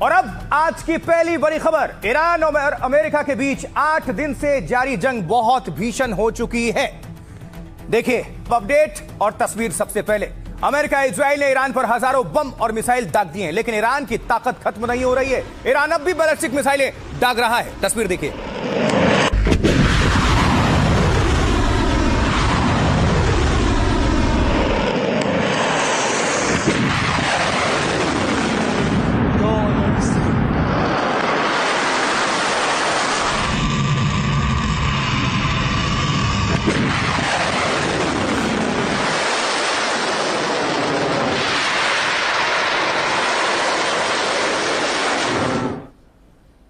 और अब आज की पहली बड़ी खबर, ईरान और अमेरिका के बीच 8 दिन से जारी जंग बहुत भीषण हो चुकी है। देखिए अपडेट और तस्वीर। सबसे पहले अमेरिका इजराइल ने ईरान पर हजारों बम और मिसाइल दाग दिए हैं, लेकिन ईरान की ताकत खत्म नहीं हो रही है। ईरान अब भी बैलिस्टिक मिसाइलें दाग रहा है। तस्वीर देखिए।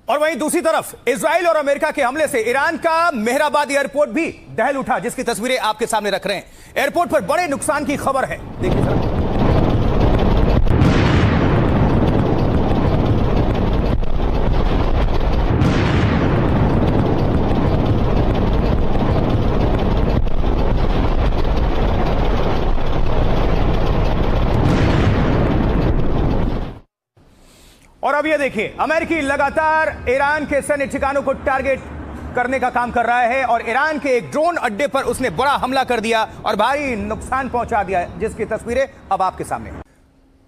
और वहीं दूसरी तरफ इजराइल और अमेरिका के हमले से ईरान का मेहराबाद एयरपोर्ट भी दहल उठा, जिसकी तस्वीरें आपके सामने रख रहे हैं। एयरपोर्ट पर बड़े नुकसान की खबर है, देखिए जरा। और अब ये देखिए, अमेरिकी लगातार ईरान के सैन्य ठिकानों को टारगेट करने का काम कर रहा है और ईरान के एक ड्रोन अड्डे पर उसने बड़ा हमला कर दिया और भारी नुकसान पहुंचा दिया, जिसकी तस्वीरें अब आपके सामने।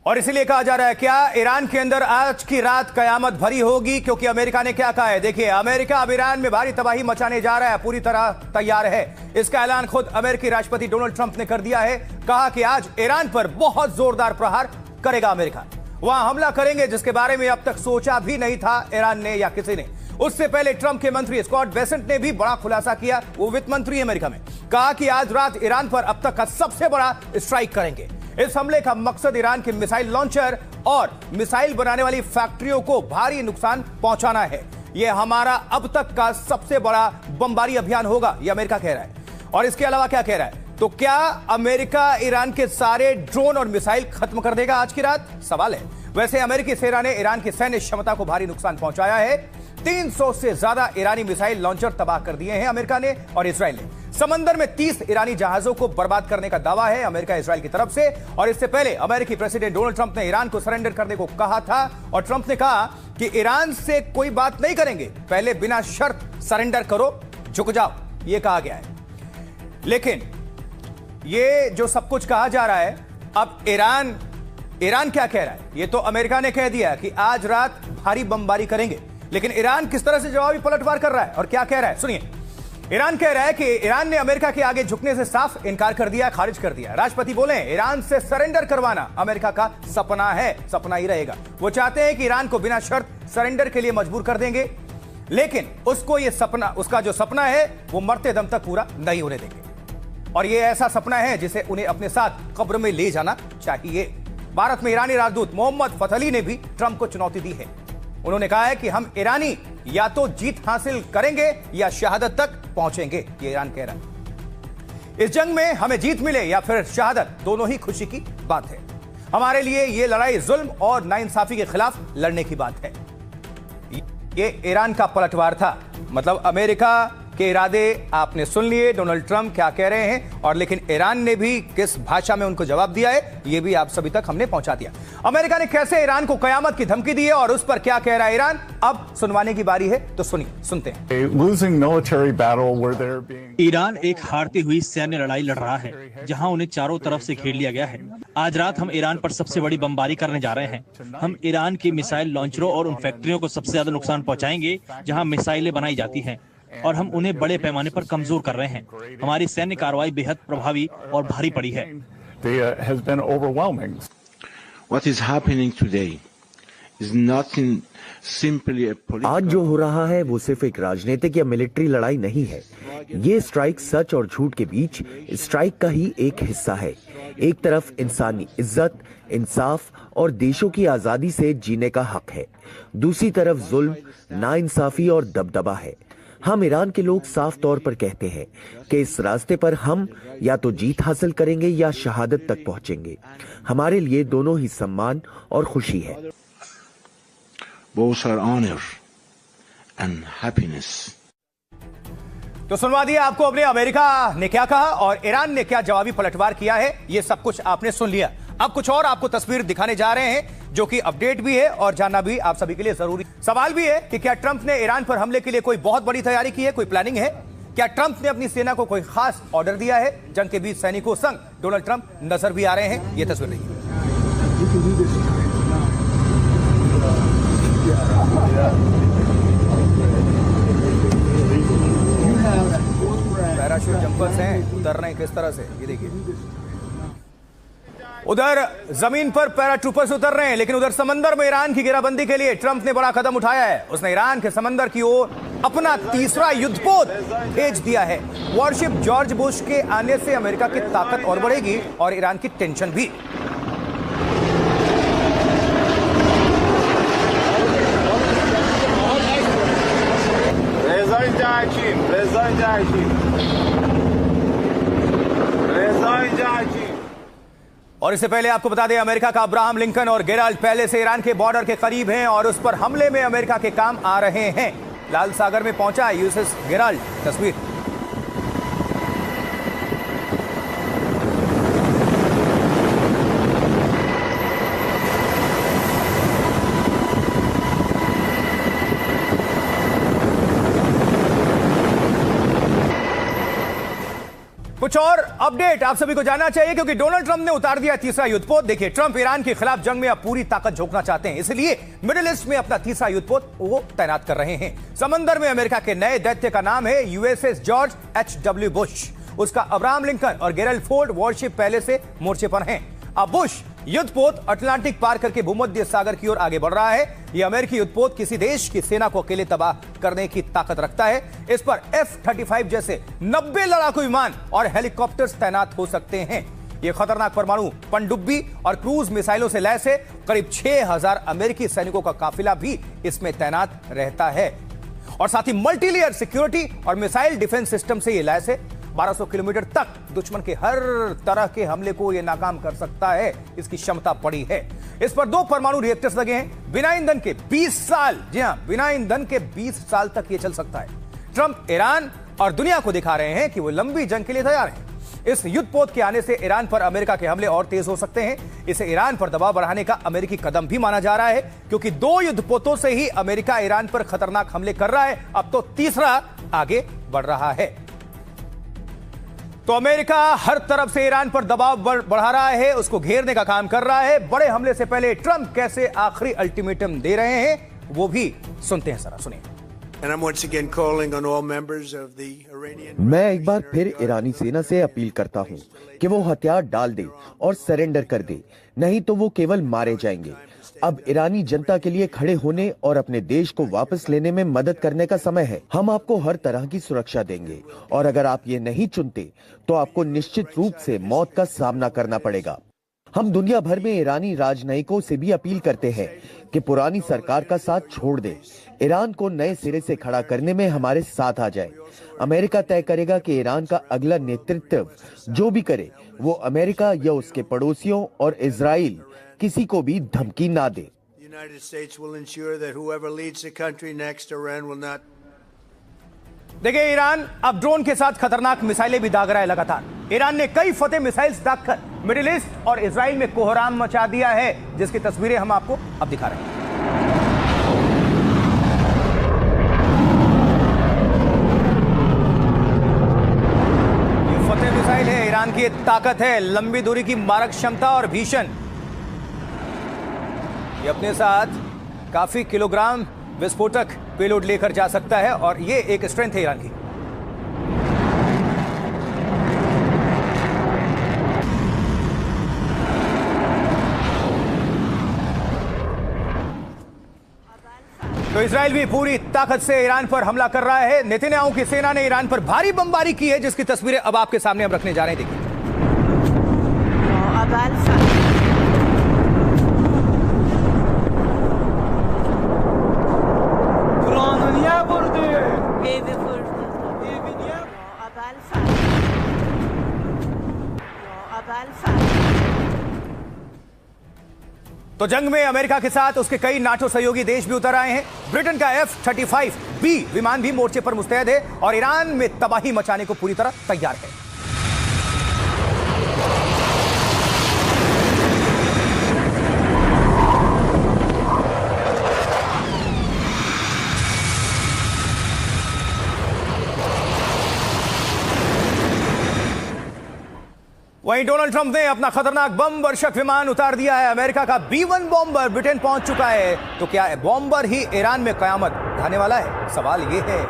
और इसीलिए कहा जा रहा है क्या ईरान के अंदर आज की रात कयामत भरी होगी, क्योंकि अमेरिका ने क्या कहा है। देखिए, अमेरिका अब ईरान में भारी तबाही मचाने जा रहा है, पूरी तरह तैयार है। इसका ऐलान खुद अमेरिकी राष्ट्रपति डोनाल्ड ट्रंप ने कर दिया है। कहा कि आज ईरान पर बहुत जोरदार प्रहार करेगा अमेरिका, वहां हमला करेंगे जिसके बारे में अब तक सोचा भी नहीं था ईरान ने या किसी ने। उससे पहले ट्रंप के मंत्री स्कॉट बेसेंट ने भी बड़ा खुलासा किया, वो वित्त मंत्री अमेरिका में। कहा कि आज रात ईरान पर अब तक का सबसे बड़ा स्ट्राइक करेंगे। इस हमले का मकसद ईरान के मिसाइल लॉन्चर और मिसाइल बनाने वाली फैक्ट्रियों को भारी नुकसान पहुंचाना है। यह हमारा अब तक का सबसे बड़ा बमबारी अभियान होगा, यह अमेरिका कह रहा है। और इसके अलावा क्या कह रहा है, तो क्या अमेरिका ईरान के सारे ड्रोन और मिसाइल खत्म कर देगा आज की रात, सवाल है। वैसे अमेरिकी सेना ने ईरान की सैन्य क्षमता को भारी नुकसान पहुंचाया है। 300 से ज्यादा ईरानी मिसाइल लॉन्चर तबाह कर दिए हैं अमेरिका ने और इजराइल ने। समंदर में 30 ईरानी जहाजों को बर्बाद करने का दावा है अमेरिका इजराइल की तरफ से। और इससे पहले अमेरिकी प्रेसिडेंट डोनाल्ड ट्रंप ने ईरान को सरेंडर करने को कहा था और ट्रंप ने कहा कि ईरान से कोई बात नहीं करेंगे, पहले बिना शर्त सरेंडर करो, झुक जाओ, यह कहा गया है। लेकिन ये जो सब कुछ कहा जा रहा है, अब ईरान क्या कह रहा है, ये तो अमेरिका ने कह दिया कि आज रात भारी बमबारी करेंगे, लेकिन ईरान किस तरह से जवाबी पलटवार कर रहा है और क्या कह रहा है, सुनिए। ईरान कह रहा है कि ईरान ने अमेरिका के आगे झुकने से साफ इनकार कर दिया, खारिज कर दिया। राष्ट्रपति बोले ईरान से सरेंडर करवाना अमेरिका का सपना है, सपना ही रहेगा। वो चाहते हैं कि ईरान को बिना शर्त सरेंडर के लिए मजबूर कर देंगे, लेकिन उसको ये सपना, उसका जो सपना है वो मरते दम तक पूरा नहीं होने देंगे। और ये ऐसा सपना है जिसे उन्हें अपने साथ कब्र में ले जाना चाहिए। भारत में ईरानी राजदूत मोहम्मद फतली ने भी ट्रंप को चुनौती दी है। उन्होंने कहा है कि हम ईरानी या तो जीत हासिल करेंगे या शहादत तक पहुंचेंगे, ये ईरान कह रहा है। इस जंग में हमें जीत मिले या फिर शहादत, दोनों ही खुशी की बात है। हमारे लिए ये लड़ाई जुल्म और नाइंसाफी के खिलाफ लड़ने की बात है। ये ईरान का पलटवार था, मतलब अमेरिका के इरादे आपने सुन लिए, डोनाल्ड ट्रंप क्या कह रहे हैं, और लेकिन ईरान ने भी किस भाषा में उनको जवाब दिया है, यह भी आप सभी तक हमने पहुंचा दिया। अमेरिका ने कैसे ईरान को कयामत की धमकी दी है और उस पर क्या कह रहा है ईरान, अब सुनवाने की बारी है, तो सुनते हैं। ईरान एक हारती हुई सैन्य लड़ाई लड़ रहा है, जहां उन्हें चारों तरफ से घेर लिया गया है। आज रात हम ईरान पर सबसे बड़ी बमबारी करने जा रहे हैं। हम ईरान की मिसाइल लॉन्चरों और उन फैक्ट्रियों को सबसे ज्यादा नुकसान पहुंचाएंगे जहां मिसाइलें बनाई जाती हैं, और हम उन्हें बड़े पैमाने पर कमजोर कर रहे हैं। हमारी सैन्य कार्रवाई बेहद प्रभावी और भारी पड़ी है। आज जो हो रहा है वो सिर्फ एक राजनीतिक या मिलिट्री लड़ाई नहीं है। ये स्ट्राइक सच और झूठ के बीच स्ट्राइक का ही एक हिस्सा है। एक तरफ इंसानी इज्जत, इंसाफ और देशों की आजादी से जीने का हक है, दूसरी तरफ जुल्म, नाइंसाफी और दबदबा है। हम ईरान के लोग साफ तौर पर कहते हैं कि इस रास्ते पर हम या तो जीत हासिल करेंगे या शहादत तक पहुंचेंगे। हमारे लिए दोनों ही सम्मान और खुशी है। Both are honor and happiness. तो सुनवा दिया आपको अपने अमेरिका ने क्या कहा और ईरान ने क्या जवाबी पलटवार किया है, ये सब कुछ आपने सुन लिया। अब कुछ और आपको तस्वीर दिखाने जा रहे हैं जो कि अपडेट भी है और जानना भी आप सभी के लिए जरूरी। सवाल भी है कि क्या ट्रंप ने ईरान पर हमले के लिए कोई बहुत बड़ी तैयारी की है, कोई प्लानिंग है? क्या ट्रंप ने अपनी सेना को कोई खास ऑर्डर दिया है? जंग के बीच सैनिकों संग डोनाल्ड ट्रंप नजर भी आ रहे हैं। यह तस्वीर देखिए। पैराशूट जंपर्स हैं, उतर रहे हैं किस तरह से, ये देखिए। उधर जमीन पर पैराट्रूपर्स उतर रहे हैं, लेकिन उधर समंदर में ईरान की घेराबंदी के लिए ट्रंप ने बड़ा कदम उठाया है। उसने ईरान के समंदर की ओर अपना तीसरा युद्धपोत भेज दिया है। वॉरशिप जॉर्ज बुश के आने से अमेरिका की ताकत और बढ़ेगी और ईरान की टेंशन भी। और इससे पहले आपको बता दें, अमेरिका का अब्राहम लिंकन और गेराल्ड पहले से ईरान के बॉर्डर के करीब हैं और उस पर हमले में अमेरिका के काम आ रहे हैं। लाल सागर में पहुंचा यूएसएस गेराल्ड। तस्वीर। कुछ और अपडेट आप सभी को जानना चाहिए क्योंकि डोनाल्ड ट्रंप ने उतार दिया तीसरा युद्धपोत। देखिए, ट्रंप ईरान के खिलाफ जंग में अब पूरी ताकत झोंकना चाहते हैं, इसलिए मिडिल ईस्ट में अपना तीसरा युद्धपोत वो तैनात कर रहे हैं। समंदर में अमेरिका के नए दैत्य का नाम है यूएसएस जॉर्ज H.W. बुश। उसका अब्राहम लिंकन और गेराल्ड फोर्ड वॉरशिप पहले से मोर्चे पर हैं। अब बुश युद्धपोत अटलांटिक पार करके भूमध्य सागर की ओर आगे बढ़ रहा है। यह अमेरिकी युद्धपोत किसी देश की सेना को अकेले तबाह करने की ताकत रखता है। इस पर F-35 जैसे 90 लड़ाकू विमान और हेलीकॉप्टर्स तैनात हो सकते हैं। यह खतरनाक परमाणु पनडुब्बी और क्रूज मिसाइलों से लैस है। करीब 6000 अमेरिकी सैनिकों का काफिला भी इसमें तैनात रहता है और साथ ही मल्टीलेयर सिक्योरिटी और मिसाइल डिफेंस सिस्टम से यह लैस है। 1200 किलोमीटर तक दुश्मन के हर तरह के हमले को यह नाकाम कर सकता है। इसकी क्षमता बड़ी है। इस पर 2 परमाणु रिएक्टर्स लगे हैं। बिना ईंधन के 20 साल, जी हां, बिना ईंधन के 20 साल तक यह चल सकता है। ट्रंप ईरान और दुनिया को दिखा रहे हैं कि वो लंबी जंग के लिए तैयार हैं। इस युद्धपोत के आने से ईरान पर अमेरिका के हमले और तेज हो सकते हैं। इसे ईरान पर दबाव बढ़ाने का अमेरिकी कदम भी माना जा रहा है क्योंकि 2 युद्धपोतों से ही अमेरिका ईरान पर खतरनाक हमले कर रहा है। अब तो तीसरा आगे बढ़ रहा है। तो अमेरिका हर तरफ से ईरान पर दबाव बढ़ा रहा है, उसको घेरने का काम कर रहा है। बड़े हमले से पहले ट्रंप कैसे आखिरी अल्टीमेटम दे रहे हैं वो भी सुनते हैं, जरा सुनिए। मैं एक बार फिर ईरानी सेना से अपील करता हूं कि वो हथियार डाल दे और सरेंडर कर दे, नहीं तो वो केवल मारे जाएंगे। अब ईरानी जनता के लिए खड़े होने और अपने देश को वापस लेने में मदद करने का समय है। हम आपको हर तरह की सुरक्षा देंगे और अगर आप ये नहीं चुनते तो आपको निश्चित रूप से मौत का सामना करना पड़ेगा। हम दुनिया भर में ईरानी राजनयिकों से भी अपील करते हैं कि पुरानी सरकार का साथ छोड़ दे, ईरान को नए सिरे से खड़ा करने में हमारे साथ आ जाए। अमेरिका तय करेगा कि ईरान का अगला नेतृत्व जो भी करे वो अमेरिका या उसके पड़ोसियों और इजराइल किसी को भी धमकी ना दे। देखिए, ईरान अब ड्रोन के साथ खतरनाक मिसाइलें भी दाग रहा है लगातार। ईरान ने कई फतेह मिसाइल्स दागकर मिडिल ईस्ट और इजराइल में कोहराम मचा दिया है, जिसकी तस्वीरें हम आपको अब दिखा रहे हैं। ये फतेह मिसाइल है, ईरान की ताकत है, लंबी दूरी की मारक क्षमता और भीषण। ये अपने साथ काफी किलोग्राम विस्फोटक पेलोड लेकर जा सकता है और ये एक स्ट्रेंथ है ईरान की। तो इजराइल भी पूरी ताकत से ईरान पर हमला कर रहा है। नेतन्याहू की सेना ने ईरान पर भारी बमबारी की है, जिसकी तस्वीरें अब आपके सामने हम रखने जा रहे हैं। देखिए, तो जंग में अमेरिका के साथ उसके कई नाटो सहयोगी देश भी उतर आए हैं। ब्रिटेन का F-35B विमान भी मोर्चे पर मुस्तैद है और ईरान में तबाही मचाने को पूरी तरह तैयार है। वहीं डोनाल्ड ट्रंप ने अपना खतरनाक बम वर्षक विमान उतार दिया है। अमेरिका का B-1 बॉम्बर ब्रिटेन पहुंच चुका है। तो क्या बॉम्बर ही ईरान में कयामत ढाने वाला है? सवाल यह है।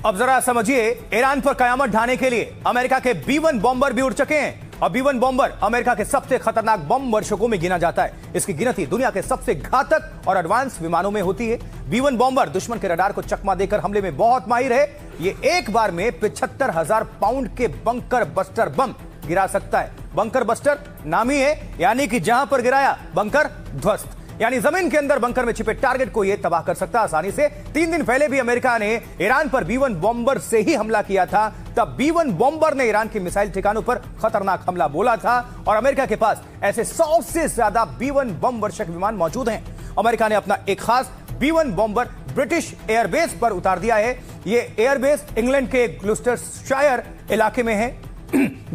अब जरा समझिए, ईरान पर कयामत ढाने के लिए अमेरिका के B-1 बॉम्बर भी उड़ चुके हैं। और B-1 बॉम्बर अमेरिका के सबसे खतरनाक बम वर्षकों में गिना जाता है। इसकी गिनती दुनिया के सबसे घातक और एडवांस विमानों में होती है। B-1 बॉम्बर दुश्मन के रडार को चकमा देकर हमले में बहुत माहिर है। ये एक बार में 75,000 पाउंड के बंकर बस्टर बम गिरा सकता है। बंकर बस्टर नाम ही है, यानी कि जहां पर गिराया बंकर ध्वस्त, यानी जमीन के अंदर बंकर में छिपे टारगेट को यह तबाह कर सकता है आसानी से। 3 दिन पहले भी अमेरिका ने ईरान पर B-1 बॉम्बर से ही हमला किया था। तब B-1 बॉम्बर ने ईरान के मिसाइल ठिकानों पर खतरनाक हमला बोला था। और अमेरिका के पास ऐसे 100 से ज्यादा B-1 बम वर्षक विमान मौजूद हैं। अमेरिका ने अपना एक खास B-1 बॉम्बर ब्रिटिश एयरबेस पर उतार दिया है। यह एयरबेस इंग्लैंड के ग्लूस्टरशायर इलाके में है,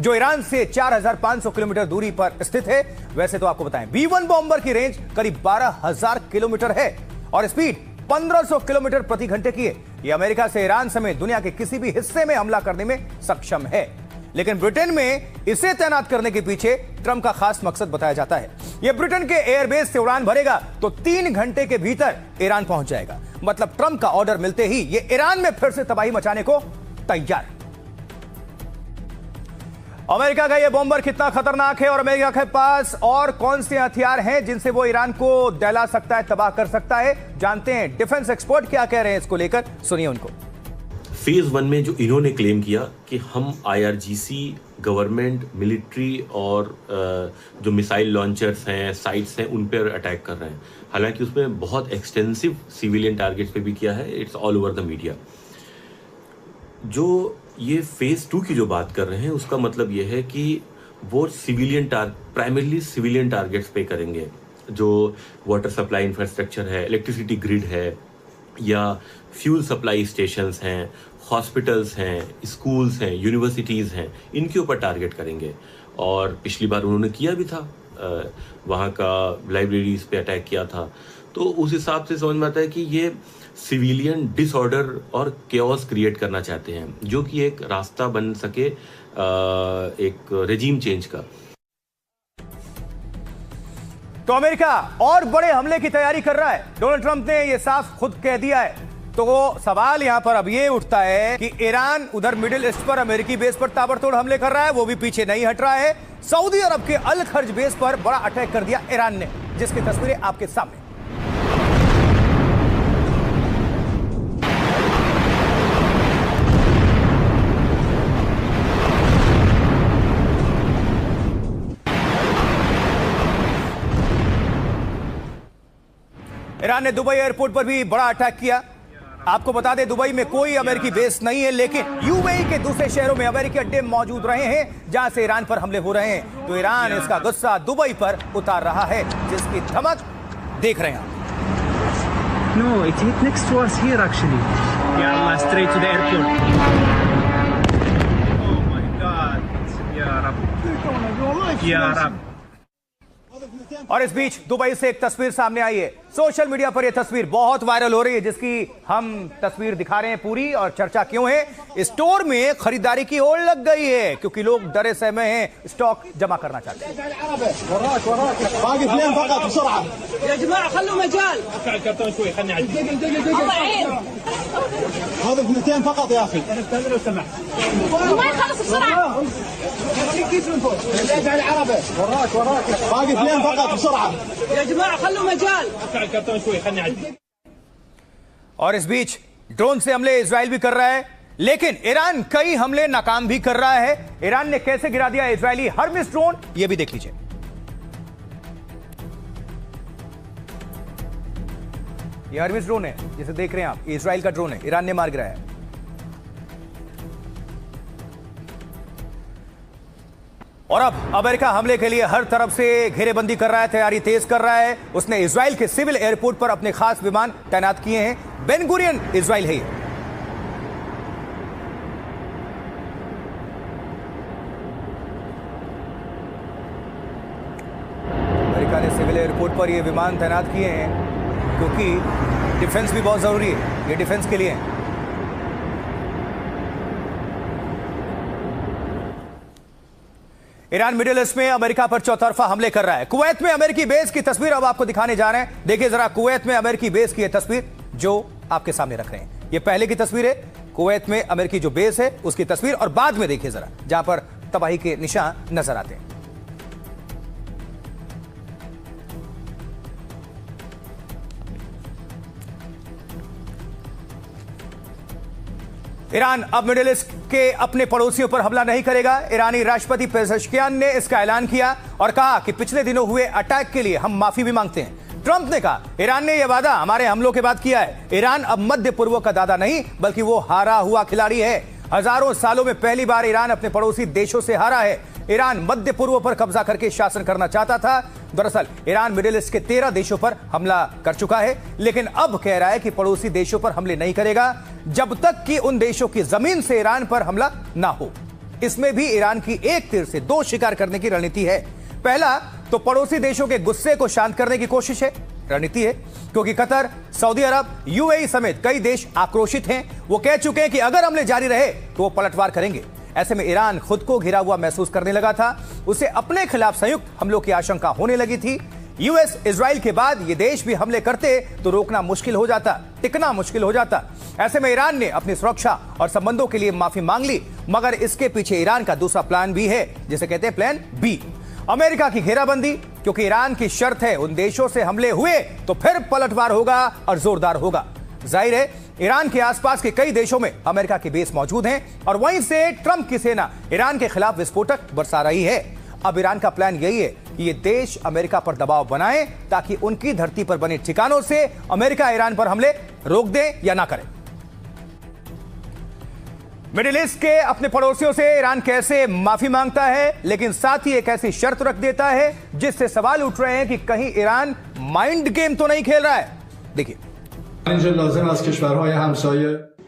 जो ईरान से 4,500 किलोमीटर दूरी पर स्थित है। वैसे तो आपको बताएं, B-1 बॉम्बर की रेंज करीब 12,000 किलोमीटर है और स्पीड 1500 किलोमीटर प्रति घंटे की है। यह अमेरिका से ईरान समेत दुनिया के किसी भी हिस्से में हमला करने में सक्षम है। लेकिन ब्रिटेन में इसे तैनात करने के पीछे ट्रंप का खास मकसद बताया जाता है। यह ब्रिटेन के एयरबेस से उड़ान भरेगा तो 3 घंटे के भीतर ईरान पहुंच जाएगा। मतलब ट्रंप का ऑर्डर मिलते ही यह ईरान में फिर से तबाही मचाने को तैयार। अमेरिका का यह बॉम्बर कितना खतरनाक है और अमेरिका के पास और कौन से हथियार हैं जिनसे वो ईरान को दहला सकता है, तबाह कर सकता है, जानते हैं डिफेंस एक्सपर्ट क्या कह रहे हैं इसको लेकर। सुनिए उनको। फेज 1 में जो इन्होंने क्लेम किया कि हम IRGC, गवर्नमेंट, मिलिट्री और जो मिसाइल लॉन्चर्स हैं, साइट्स हैं, उन पर अटैक कर रहे हैं। हालांकि उसमें बहुत एक्सटेंसिव सिविलियन टारगेट्स पे भी किया है। It's all over the media. जो ये फेज 2 की जो बात कर रहे हैं, उसका मतलब ये है कि वो प्राइमरली सिविलियन टारगेट्स पे करेंगे। जो वाटर सप्लाई इंफ्रास्ट्रक्चर है, इलेक्ट्रिसिटी ग्रिड है, या फ्यूल सप्लाई स्टेशंस हैं, हॉस्पिटल्स हैं, स्कूल्स हैं, यूनिवर्सिटीज़ हैं, इनके ऊपर टारगेट करेंगे। और पिछली बार उन्होंने किया भी था, वहाँ का लाइब्रेरीज पे अटैक किया था। तो उस हिसाब से समझ में आता है कि ये सिविलियन डिसऑर्डर और केओस क्रिएट करना चाहते हैं, जो कि एक रास्ता बन सके एक रेजिम चेंज का। तो अमेरिका और बड़े हमले की तैयारी कर रहा है। डोनाल्ड ट्रंप ने यह साफ खुद कह दिया है। तो सवाल यहां पर अब यह उठता है कि ईरान उधर मिडिल ईस्ट पर अमेरिकी बेस पर ताबड़तोड़ हमले कर रहा है, वो भी पीछे नहीं हट रहा है। सऊदी अरब के अल खर्ज बेस पर बड़ा अटैक कर दिया ईरान ने, जिसकी तस्वीरें आपके सामने। ईरान ने दुबई एयरपोर्ट पर भी बड़ा अटैक किया। आपको बता दें, दुबई में कोई अमेरिकी बेस नहीं है, लेकिन यूएई के दूसरे शहरों में अमेरिकी अड्डे मौजूद रहे हैं जहां से ईरान पर हमले हो रहे हैं। तो ईरान इसका गुस्सा दुबई पर उतार रहा है, जिसकी धमक देख रहे हैं आप। No, it hit next to us here actually. Yeah, Allah, straight to the airport. Oh my God. Ya Rabb. Ya Rabb. और इस बीच दुबई से एक तस्वीर सामने आई है। सोशल मीडिया पर यह तस्वीर बहुत वायरल हो रही है, जिसकी हम तस्वीर दिखा रहे हैं पूरी। और चर्चा क्यों है? स्टोर में खरीदारी की होड़ लग गई है, क्योंकि लोग डरे सहमे हैं, स्टॉक जमा करना चाहते हैं। और इस बीच ड्रोन से हमले इजराइल भी कर रहा है, लेकिन ईरान कई हमले नाकाम भी कर रहा है। ईरान ने कैसे गिरा दिया इजरायली हर्मिस ड्रोन, यह भी देख लीजिए। यह हर्मिस ड्रोन है जिसे देख रहे हैं आप, इजराइल का ड्रोन है, ईरान ने मार गिराया है। और अब अमेरिका हमले के लिए हर तरफ से घेरेबंदी कर रहा है, तैयारी तेज कर रहा है। उसने इजराइल के सिविल एयरपोर्ट पर अपने खास विमान तैनात किए हैं। बेन गुरियन इजराइल है ये। अमेरिका ने सिविल एयरपोर्ट पर ये विमान तैनात किए हैं क्योंकि डिफेंस भी बहुत जरूरी है, ये डिफेंस के लिए है। ईरान मिडिल ईस्ट में अमेरिका पर चौतरफा हमले कर रहा है। कुवैत में अमेरिकी बेस की तस्वीर अब आपको दिखाने जा रहे हैं। देखिए जरा कुवैत में अमेरिकी बेस की यह तस्वीर जो आपके सामने रख रहे हैं। यह पहले की तस्वीर है, कुवैत में अमेरिकी जो बेस है उसकी तस्वीर, और बाद में देखिए जरा जहां पर तबाही के निशान नजर आते हैं। ईरान अब मिडिल ईस्ट के अपने पड़ोसियों पर हमला नहीं करेगा। ईरानी राष्ट्रपति पेजेश्कियान ने इसका ऐलान किया और कहा कि पिछले दिनों हुए अटैक के लिए हम माफी भी मांगते हैं। ट्रंप ने कहा ईरान ने यह वादा हमारे हमलों के बाद किया है। ईरान अब मध्य पूर्व का दादा नहीं बल्कि वो हारा हुआ खिलाड़ी है। हजारों सालों में पहली बार ईरान अपने पड़ोसी देशों से हारा है। ईरान मध्य पूर्व पर कब्जा करके शासन करना चाहता था। दरअसल ईरान मिडिल ईस्ट के 13 देशों पर हमला कर चुका है, लेकिन अब कह रहा है कि पड़ोसी देशों पर हमले नहीं करेगा जब तक कि उन देशों की जमीन से ईरान पर हमला ना हो। इसमें भी ईरान की एक तीर से दो शिकार करने की रणनीति है। पहला तो पड़ोसी देशों के गुस्से को शांत करने की कोशिश है, रणनीति है, क्योंकि कतर, सऊदी अरब, यूएई समेत कई देश आक्रोशित हैं। वो कह चुके हैं कि अगर हमले जारी रहे तो वो पलटवार करेंगे। ऐसे में ईरान खुद को घिरा हुआ महसूस करने लगा था। उसे अपने खिलाफ संयुक्त हमलों की आशंका होने लगी थी। यूएस, इजराइल के बाद ये देश भी हमले करते तो रोकना मुश्किल हो जाता, टिकना मुश्किल हो जाता। ऐसे में ईरान ने अपनी सुरक्षा और संबंधों के लिए माफी मांग ली, मगर इसके पीछे ईरान का दूसरा प्लान भी है, जिसे कहते हैं प्लान बी। अमेरिका की घेराबंदी, क्योंकि ईरान की शर्त है उन देशों से हमले हुए तो फिर पलटवार होगा और जोरदार होगा। जाहिर है ईरान के आसपास के कई देशों में अमेरिका के बेस मौजूद हैं और वहीं से ट्रंप की सेना ईरान के खिलाफ विस्फोटक बरसा रही है। अब ईरान का प्लान यही है कि ये देश अमेरिका पर दबाव बनाए ताकि उनकी धरती पर बने ठिकानों से अमेरिका ईरान पर हमले रोक दे या ना करे। मिडिल ईस्ट के अपने पड़ोसियों से ईरान कैसे माफी मांगता है, लेकिन साथ ही एक ऐसी शर्त रख देता है जिससे सवाल उठ रहे हैं कि कहीं ईरान माइंड गेम तो नहीं खेल रहा है। देखिए,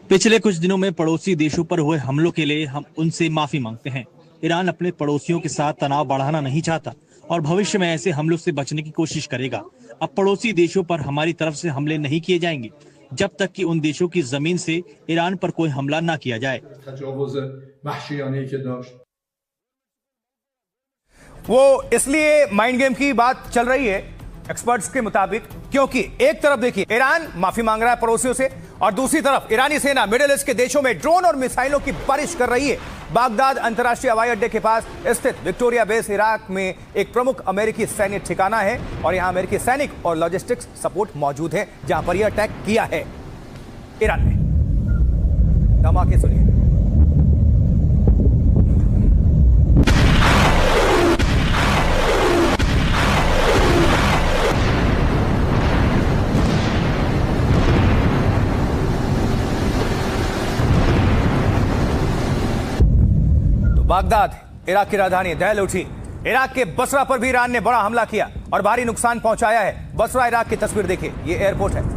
पिछले कुछ दिनों में पड़ोसी देशों पर हुए हमलों के लिए हम उनसे माफी मांगते हैं। ईरान अपने पड़ोसियों के साथ तनाव बढ़ाना नहीं चाहता और भविष्य में ऐसे हमलों से बचने की कोशिश करेगा। अब पड़ोसी देशों पर हमारी तरफ से हमले नहीं किए जाएंगे जब तक कि उन देशों की जमीन से ईरान पर कोई हमला ना किया जाए। वो इसलिए माइंड गेम की बात चल रही है एक्सपर्ट्स के मुताबिक, क्योंकि एक तरफ देखिए ईरान माफी मांग रहा है पड़ोसियों से और दूसरी तरफ ईरानी सेना मिडिल ईस्ट के देशों में ड्रोन और मिसाइलों की बारिश कर रही है। बागदाद अंतर्राष्ट्रीय हवाई अड्डे के पास स्थित विक्टोरिया बेस इराक में एक प्रमुख अमेरिकी सैन्य ठिकाना है और यहां अमेरिकी सैनिक और लॉजिस्टिक्स सपोर्ट मौजूद है जहां पर यह अटैक किया है ईरान ने। धमाके सुनिए। बागदाद इराक की राजधानी दहल उठी। इराक के बसरा पर भी ईरान ने बड़ा हमला किया और भारी नुकसान पहुंचाया है। बसरा इराक की तस्वीर देखिए, ये एयरपोर्ट है।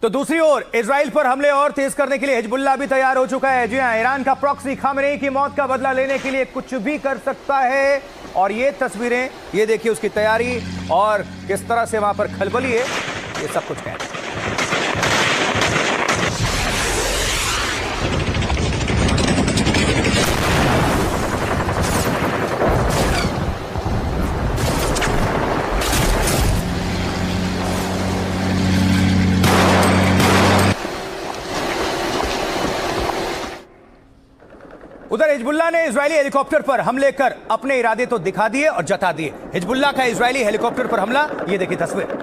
तो दूसरी ओर इजराइल पर हमले और तेज करने के लिए हिजबुल्लाह भी तैयार हो चुका है। जी हां, ईरान का प्रॉक्सी खामेनेई की मौत का बदला लेने के लिए कुछ भी कर सकता है और ये तस्वीरें, ये देखिए उसकी तैयारी और किस तरह से वहां पर खलबली है, ये सब कुछ है। उधर हिजबुल्लाह ने इजरायली हेलीकॉप्टर पर हमले कर अपने इरादे तो दिखा दिए और जता दिए। हिजबुल्लाह का इजरायली हेलीकॉप्टर पर हमला, ये देखिए तस्वीर।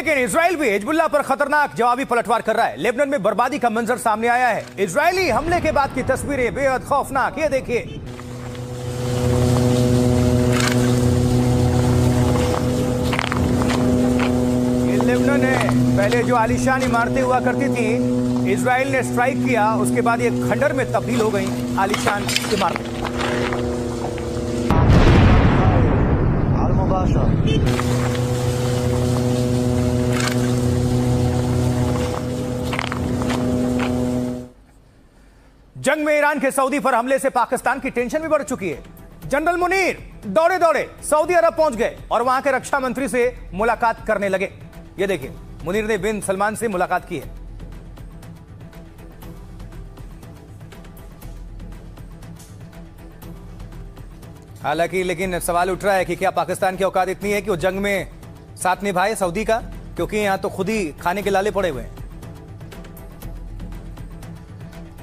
लेकिन इजराइल भी हिजबुल्लाह पर खतरनाक जवाबी पलटवार कर रहा है। लेबनान में बर्बादी का मंजर सामने आया है। इजरायली हमले के बाद की तस्वीरें बेहद खौफनाक। ये देखिए, ये लेबनान है। पहले जो आलीशान इमारतें हुआ करती थी, इजराइल ने स्ट्राइक किया, उसके बाद ये खंडर में तब्दील हो गई आलीशान इमारतें। जंग में ईरान के सऊदी पर हमले से पाकिस्तान की टेंशन भी बढ़ चुकी है। जनरल मुनीर दौड़े दौड़े सऊदी अरब पहुंच गए और वहां के रक्षा मंत्री से मुलाकात करने लगे। ये देखिए, मुनीर ने बिन सलमान से मुलाकात की है। हालांकि लेकिन सवाल उठ रहा है कि क्या पाकिस्तान की औकात इतनी है कि वो जंग में साथ निभाए सऊदी का, क्योंकि यहां तो खुद ही खाने के लाले पड़े हुए हैं।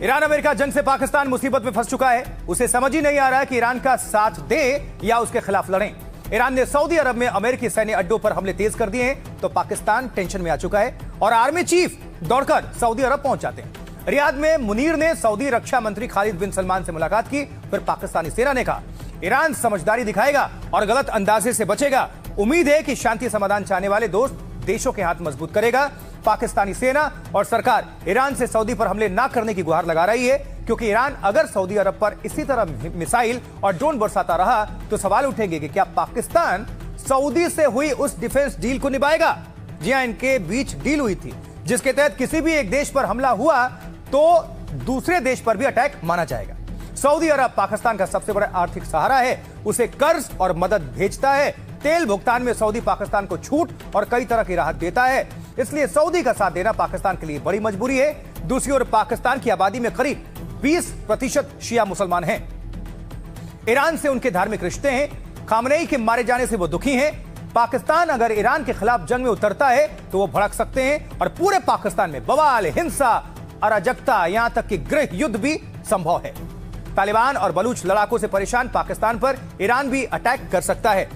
ईरान अमेरिका जंग से पाकिस्तान मुसीबत में फंस चुका है। उसे समझ ही नहीं आ रहा है कि ईरान का साथ दे या उसके खिलाफ लड़ें। ईरान ने सऊदी अरब में अमेरिकी सैन्य अड्डों पर हमले तेज कर दिए हैं, तो पाकिस्तान टेंशन में आ चुका है और आर्मी चीफ दौड़कर सऊदी अरब पहुंच जाते हैं। रियाद में मुनीर ने सऊदी रक्षा मंत्री खालिद बिन सलमान से मुलाकात की। फिर पाकिस्तानी सेना ने कहा ईरान समझदारी दिखाएगा और गलत अंदाजे से बचेगा। उम्मीद है कि शांति समाधान चाहने वाले दोस्त देशों के हाथ मजबूत करेगा। पाकिस्तानी सेना और सरकार ईरान से सऊदी पर हमले ना करने की गुहार लगा रही है, क्योंकि ईरान अगर सऊदी अरब पर इसी तरह मिसाइल और ड्रोन बरसाता रहा तो सवाल उठेंगे कि क्या पाकिस्तान सऊदी से हुई उस डिफेंस डील को निभाएगा। जी हां, इनके बीच डील हुई थी जिसके तहत किसी भी एक देश पर हमला हुआ तो दूसरे देश पर भी अटैक माना जाएगा। सऊदी अरब पाकिस्तान का सबसे बड़ा आर्थिक सहारा है, उसे कर्ज और मदद भेजता है। तेल भुगतान में सऊदी पाकिस्तान को छूट और कई तरह की राहत देता है, इसलिए सऊदी का साथ देना पाकिस्तान के लिए बड़ी मजबूरी है। दूसरी ओर पाकिस्तान की आबादी में करीब 20% शिया मुसलमान हैं। ईरान से उनके धार्मिक रिश्ते हैं। खामनेई के मारे जाने से वो दुखी हैं। पाकिस्तान अगर ईरान के खिलाफ जंग में उतरता है तो वो भड़क सकते हैं और पूरे पाकिस्तान में बवाल, हिंसा, अराजकता, यहां तक कि गृह युद्ध भी संभव है। तालिबान और बलूच लड़ाकों से परेशान पाकिस्तान पर ईरान भी अटैक कर सकता है।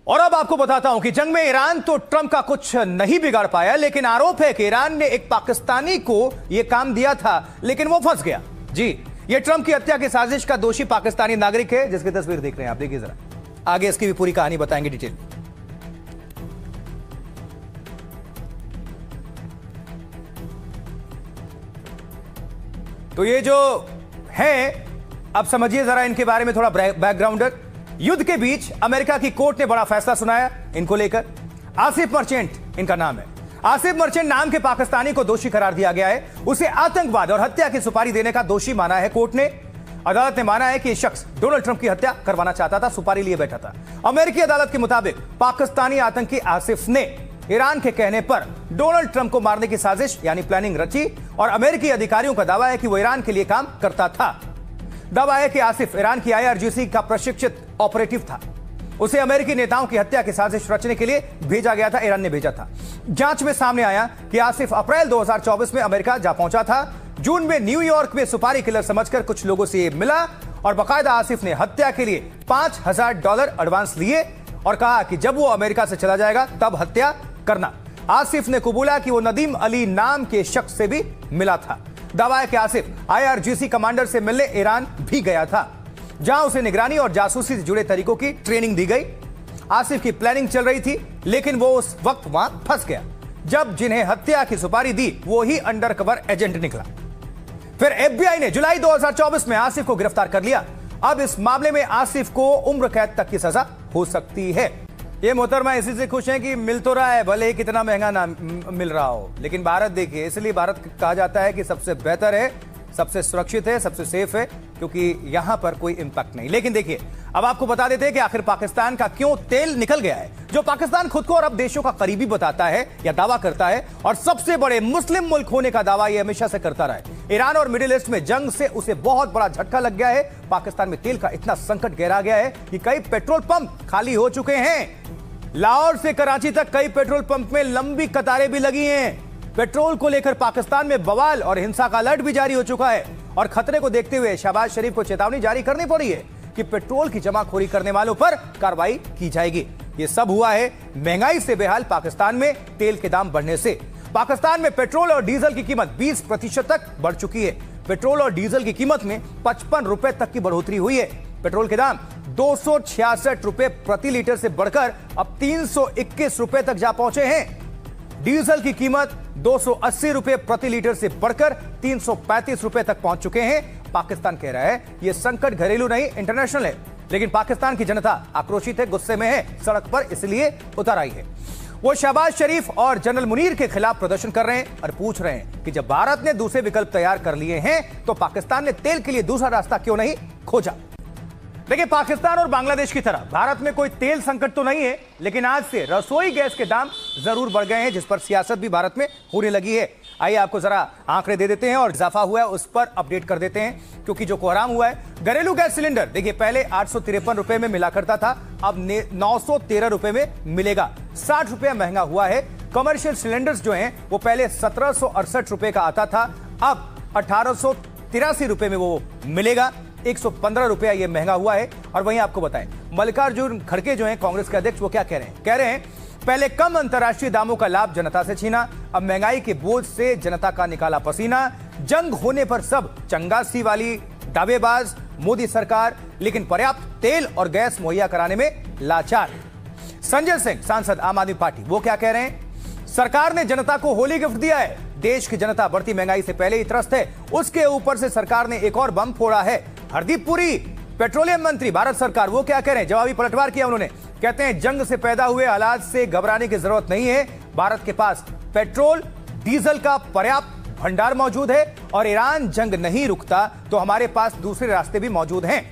और अब आपको बताता हूं कि जंग में ईरान तो ट्रंप का कुछ नहीं बिगाड़ पाया, लेकिन आरोप है कि ईरान ने एक पाकिस्तानी को यह काम दिया था, लेकिन वो फंस गया। जी, ये ट्रंप की हत्या की साजिश का दोषी पाकिस्तानी नागरिक है, जिसकी तस्वीर देख रहे हैं आप। देखिए जरा, आगे इसकी भी पूरी कहानी बताएंगे डिटेल। तो ये जो है, अब समझिए जरा इनके बारे में थोड़ा बैकग्राउंडर। युद्ध के बीच अमेरिका की कोर्ट ने बड़ा फैसला सुनाया इनको लेकर। आसिफ मर्चेंट इनका नाम है। आसिफ मर्चेंट नाम के पाकिस्तानी को दोषी करार दिया गया है। उसे आतंकवाद और हत्या की सुपारी देने का दोषी माना है कोर्ट ने। अदालत ने माना है कि शख्स डोनाल्ड ट्रंप की हत्या करवाना चाहता था, सुपारी लिए बैठा था। अमेरिकी अदालत के मुताबिक पाकिस्तानी आतंकी आसिफ ने ईरान के कहने पर डोनाल्ड ट्रंप को मारने की साजिश यानी प्लानिंग रची और अमेरिकी अधिकारियों का दावा है कि वो ईरान के लिए काम करता था। दावा है कि आसिफ ईरान की IRGC का प्रशिक्षित ऑपरेटिव था। उसे अमेरिकी नेताओं की हत्या की साजिश रचने के लिए भेजा गया था, ईरान ने भेजा था। जांच में सामने आया कि आसिफ अप्रैल 2024 में अमेरिका जा पहुंचा था। जून में न्यूयॉर्क में सुपारी किलर समझकर कुछ लोगों से मिला और बाकायदा आसिफ ने हत्या के लिए $5000 एडवांस लिए और कहा कि जब वो अमेरिका से चला जाएगा तब हत्या करना। आसिफ ने कबूला कि वो नदीम अली नाम के शख्स से भी मिला था। दावा है कि आसिफ IRGC कमांडर से मिलने ईरान भी गया था, जहां उसे निगरानी और जासूसी से जुड़े तरीकों की ट्रेनिंग दी गई। आसिफ की प्लानिंग चल रही थी, लेकिन वो उस वक्त वहां फंस गया जब जिन्हें हत्या की सुपारी दी वो ही अंडरकवर एजेंट निकला। फिर FBI ने जुलाई 2024 में आसिफ को गिरफ्तार कर लिया। अब इस मामले में आसिफ को उम्र कैद तक की सजा हो सकती है। ये मोहतरमा इसी से खुश हैं कि मिल तो रहा है, भले ही कितना महंगा ना मिल रहा हो, लेकिन भारत देखिए, इसलिए भारत कहा जाता है कि सबसे बेहतर है, सबसे सुरक्षित है, सबसे सेफ है, क्योंकि यहां पर कोई इंपैक्ट नहीं। लेकिन देखिए, अब आपको बता देते हैं कि आखिर पाकिस्तान का क्यों तेल निकल गया है। जो पाकिस्तान खुद को अरब देशों का करीबी बताता है या दावा करता है और सबसे बड़े मुस्लिम मुल्क होने का दावा यह हमेशा से करता रहा है। ईरान और मिडिल ईस्ट में जंग से उसे बहुत बड़ा झटका लग गया है। पाकिस्तान में तेल का इतना संकट गहरा गया है कि कई पेट्रोल पंप खाली हो चुके हैं। लाहौर से कराची तक कई पेट्रोल पंप में लंबी कतारें भी लगी हैं। पेट्रोल को लेकर पाकिस्तान में बवाल और हिंसा का अलर्ट भी जारी हो चुका है और खतरे को देखते हुए शहबाज शरीफ को चेतावनी जारी करनी पड़ी है कि पेट्रोल की जमाखोरी करने वालों पर कार्रवाई की जाएगी। ये सब हुआ है महंगाई से बेहाल पाकिस्तान में तेल के दाम बढ़ने से। पाकिस्तान में पेट्रोल और डीजल की कीमत 20% तक बढ़ चुकी है। पेट्रोल और डीजल की कीमत में 55 रुपए तक की बढ़ोतरी हुई है। पेट्रोल के दाम 266 रुपए प्रति लीटर से बढ़कर अब 321 रुपए तक जा पहुंचे हैं। डीजल की कीमत 280 रुपए प्रति लीटर से बढ़कर 335 रुपए तक पहुंच चुके हैं। पाकिस्तान कह रहा है यह संकट घरेलू नहीं इंटरनेशनल है, लेकिन पाकिस्तान की जनता आक्रोशित है, गुस्से में है, सड़क पर इसलिए उतर आई है। वो शहबाज शरीफ और जनरल मुनीर के खिलाफ प्रदर्शन कर रहे हैं और पूछ रहे हैं कि जब भारत ने दूसरे विकल्प तैयार कर लिए हैं तो पाकिस्तान ने तेल के लिए दूसरा रास्ता क्यों नहीं खोजा। देखिए, पाकिस्तान और बांग्लादेश की तरह भारत में कोई तेल संकट तो नहीं है, लेकिन आज से रसोई गैस के दाम जरूर बढ़ गए हैं, जिस पर सियासत भी भारत में होने लगी है। आइए आपको जरा आंकड़े दे देते हैं और इजाफा हुआ है उस पर अपडेट कर देते हैं, क्योंकि जो कोहराम हुआ है। घरेलू गैस सिलेंडर देखिए पहले 853 रुपए में मिला करता था, अब 913 रुपए में मिलेगा, 60 रुपए महंगा हुआ है। कमर्शियल सिलेंडर्स जो हैं वो पहले 1768 रुपए का आता था, अब 1883 रुपए में वो मिलेगा, 115 रुपया ये महंगा हुआ है। और वहीं आपको बताएं, मल्लिकार्जुन खड़गे जो हैं कांग्रेस के अध्यक्ष, वो क्या कह रहे हैं? कह रहे हैं पहले कम अंतर्राष्ट्रीय दामों का लाभ जनता से छीना, अब महंगाई के बोझ से जनता का निकाला पसीना। जंग होने पर सब चंगासी वाली दावेबाज मोदी सरकार, लेकिन पर्याप्त तेल और गैस मुहैया कराने में लाचार। संजय सिंह सांसद आम आदमी पार्टी, वो क्या कह रहे हैं? सरकार ने जनता को होली गिफ्ट दिया है, देश की जनता बढ़ती महंगाई से पहले ही त्रस्त है, उसके ऊपर से सरकार ने एक और बम फोड़ा है। हरदीप पुरी पेट्रोलियम मंत्री भारत सरकार, वो क्या कह रहे हैं? जवाबी पलटवार किया उन्होंने, कहते हैं जंग से पैदा हुए हालात से घबराने की जरूरत नहीं है, भारत के पास पेट्रोल डीजल का पर्याप्त भंडार मौजूद है और ईरान जंग नहीं रुकता तो हमारे पास दूसरे रास्ते भी मौजूद हैं।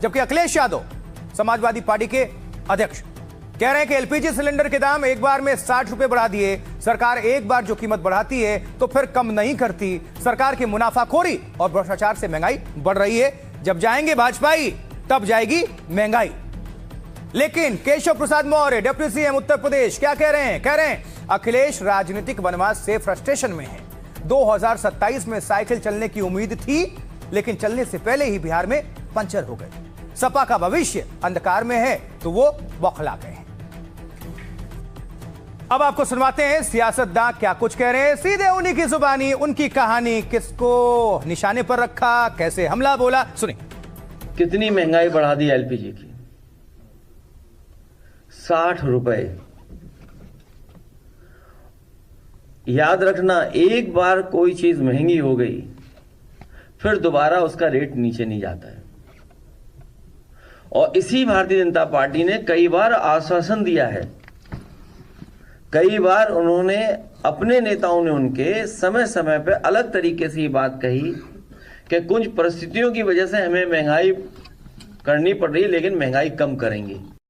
जबकि अखिलेश यादव समाजवादी पार्टी के अध्यक्ष कह रहे हैं कि एलपीजी सिलेंडर के दाम एक बार में 60 रुपए बढ़ा दिए, सरकार एक बार जो कीमत बढ़ाती है तो फिर कम नहीं करती, सरकार की मुनाफाखोरी और भ्रष्टाचार से महंगाई बढ़ रही है, जब जाएंगे भाजपाई तब जाएगी महंगाई। लेकिन केशव प्रसाद मौर्य डिप्टी सीएम उत्तर प्रदेश क्या कह रहे हैं? कह रहे हैं अखिलेश राजनीतिक वनवास से फ्रस्ट्रेशन में है। 2027 में साइकिल चलने की उम्मीद थी, लेकिन चलने से पहले ही बिहार में पंचर हो गए। सपा का भविष्य अंधकार में है तो वो बौखला गए हैं। अब आपको सुनवाते हैं सियासतदां क्या कुछ कह रहे हैं, सीधे उन्हीं की जुबानी, उनकी कहानी, किसको निशाने पर रखा, कैसे हमला बोला, सुनिए। कितनी महंगाई बढ़ा दी एलपीजी की, 60 रुपए। याद रखना, एक बार कोई चीज महंगी हो गई फिर दोबारा उसका रेट नीचे नहीं जाता है। और इसी भारतीय जनता पार्टी ने कई बार आश्वासन दिया है, कई बार उन्होंने अपने नेताओं ने उनके समय समय पर अलग तरीके से ये बात कही कि कुछ परिस्थितियों की वजह से हमें महंगाई करनी पड़ रही है, लेकिन महंगाई कम करेंगे।